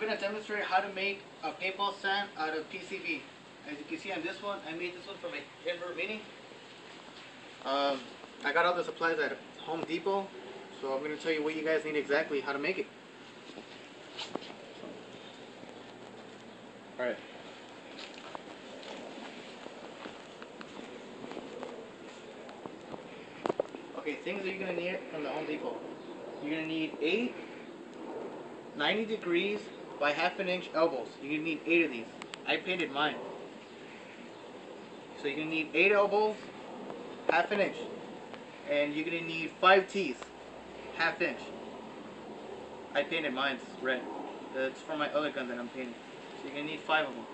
going to demonstrate how to make a paintball stand out of PCB. As you can see on this one, I made this one for my Denver Mini. I got all the supplies at Home Depot, so I'm going to tell you what you guys need exactly how to make it. Alright. Okay, things that you're going to need from the Home Depot. You're going to need 8 90 degrees by ½ inch elbows. You're going to need 8 of these. I painted mine. So you're going to need 8 elbows, ½ inch. And you're going to need 5 T's, ½ inch. I painted mine red. That's for my other gun that I'm painting. So you're going to need 5 of them.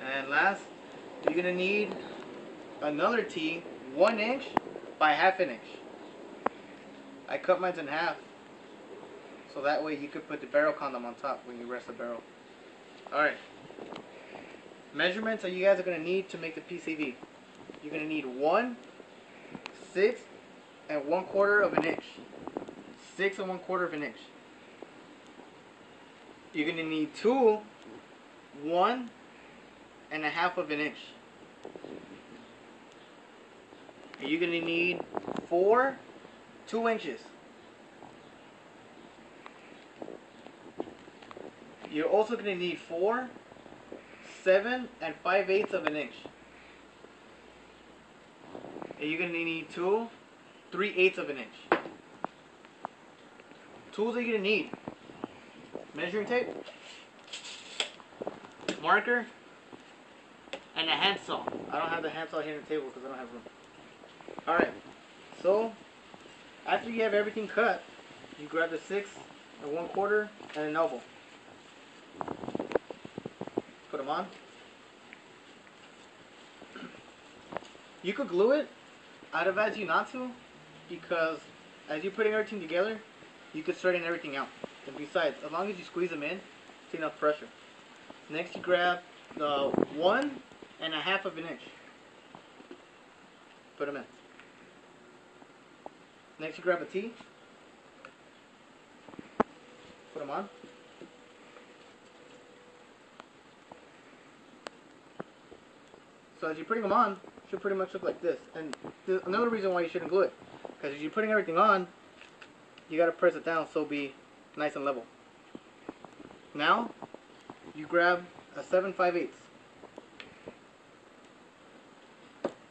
And last, you're going to need another T, 1 inch by ½ inch. I cut mine in half, so that way you could put the barrel condom on top when you rest the barrel. Alright. Measurements that you guys are going to need to make the PCB. You're going to need 1, 6, and 1/4 of an inch. 6 and 1/4 of an inch. You're going to need 2, 1 1/2 of an inch. And you're going to need 4, 2 inches. You're also going to need 4, 7 and 5/8 of an inch. And you're going to need 2, 3/8 of an inch. Tools that you're going to need: measuring tape, marker, and a handsaw. I don't have the handsaw here on the table because I don't have room. Alright, so after you have everything cut, you grab the 6 and 1/4 and an elbow. Put them on. You could glue it. I'd advise you not to, because as you're putting everything together, you could straighten everything out. And besides, as long as you squeeze them in, it's enough pressure. Next, you grab the 1 1/2 of an inch. Put them in. Next, you grab a T. Put them on. So as you're putting them on, it should pretty much look like this. And there's another reason why you shouldn't glue it, because as you're putting everything on, you got to press it down so it'll be nice and level. Now, you grab a 7 5/8.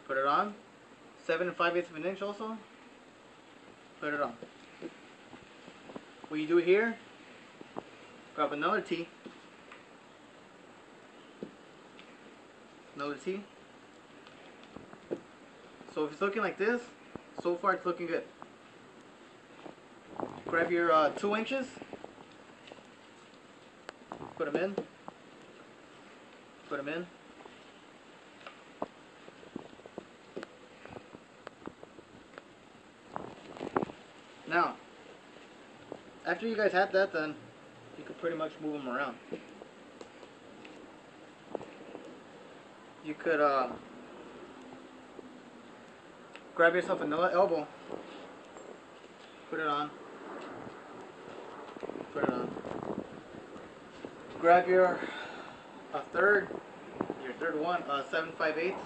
Put it on. 7 5/8 of an inch also. Put it on. What you do here, grab another T. Another T. So if it's looking like this, so far it's looking good. Grab your 2 inches. Put them in. Put them in. Now, after you guys have that done, you can pretty much move them around. You could grab yourself another elbow, put it on, put it on. Grab your third one, 7 5/8.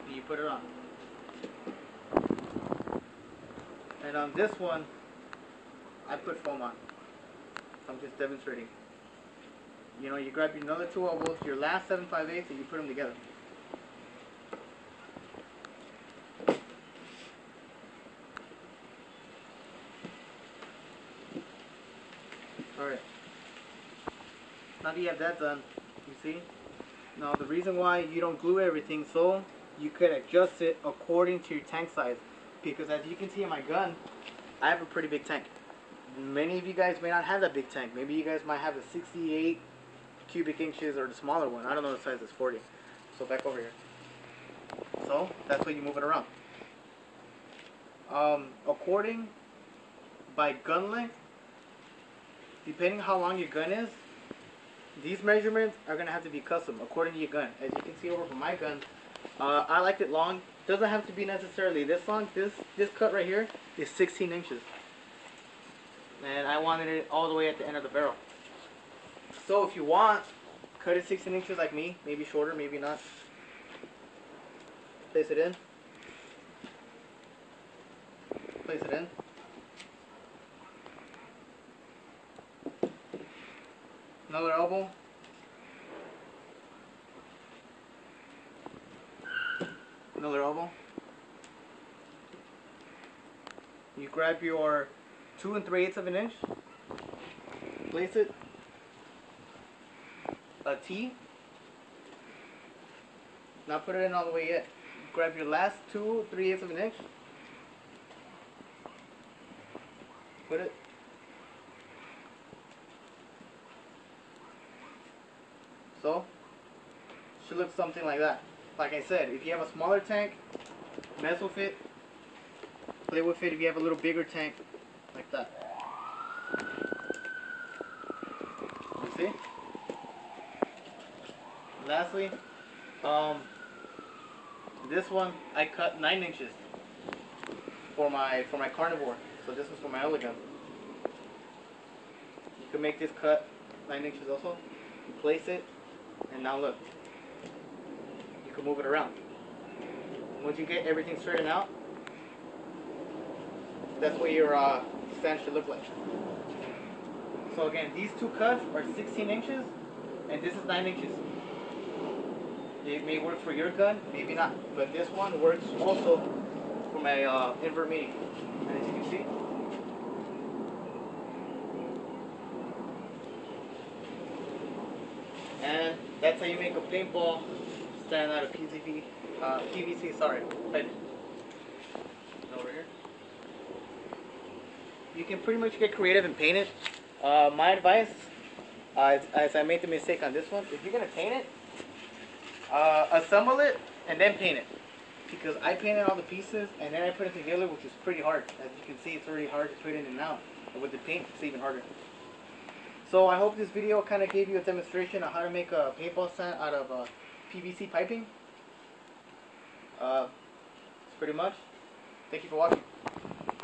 You put it on. And on this one, I put foam on. I'm just demonstrating. You know, you grab your another 2 elbows, your last 7 5/8, and you put them together. Alright. Now that you have that done, you see? Now the reason why you don't glue everything, so you could adjust it according to your tank size. Because as you can see in my gun, I have a pretty big tank. Many of you guys may not have that big tank. Maybe you guys might have a 68 cubic inches or the smaller one. I don't know the size, it's 40. So back over here. So that's why you move it around. According by gun length, depending how long your gun is, these measurements are going to have to be custom according to your gun. As you can see over from my gun, I liked it long doesn't have to be necessarily this long. This cut right here is 16 inches. And I wanted it all the way at the end of the barrel. So if you want, cut it 16 inches like me, maybe shorter, maybe not. Place it in. Place it in. Another elbow. Another elbow. You grab your 2 3/8 of an inch. Place it. A T. Not put it in all the way yet. Grab your last 2 3/8 of an inch. Put it. So, should look something like that. Like I said, if you have a smaller tank, mess with it. Play with it if you have a little bigger tank, like that. You see? Lastly, this one I cut 9 inches for my carnivore. So this is for my elegant. You can make this cut 9 inches also. You place it, and now look. You can move it around. Once you get everything straightened out, that's what your stand should look like. So again, these two cuts are 16 inches, and this is 9 inches. It may work for your gun, maybe not, but this one works also for my invert mini. And as you can see, and that's how you make a paintball stand out of PVC. Sorry, pipe. Over here. You can pretty much get creative and paint it. My advice, as I made the mistake on this one, if you're gonna paint it, assemble it and then paint it. Because I painted all the pieces and then I put it together, which is pretty hard. As you can see, it's already hard to put in and out. And with the paint, it's even harder. So I hope this video kind of gave you a demonstration of how to make a paintball stand out of PVC piping. That's pretty much. Thank you for watching.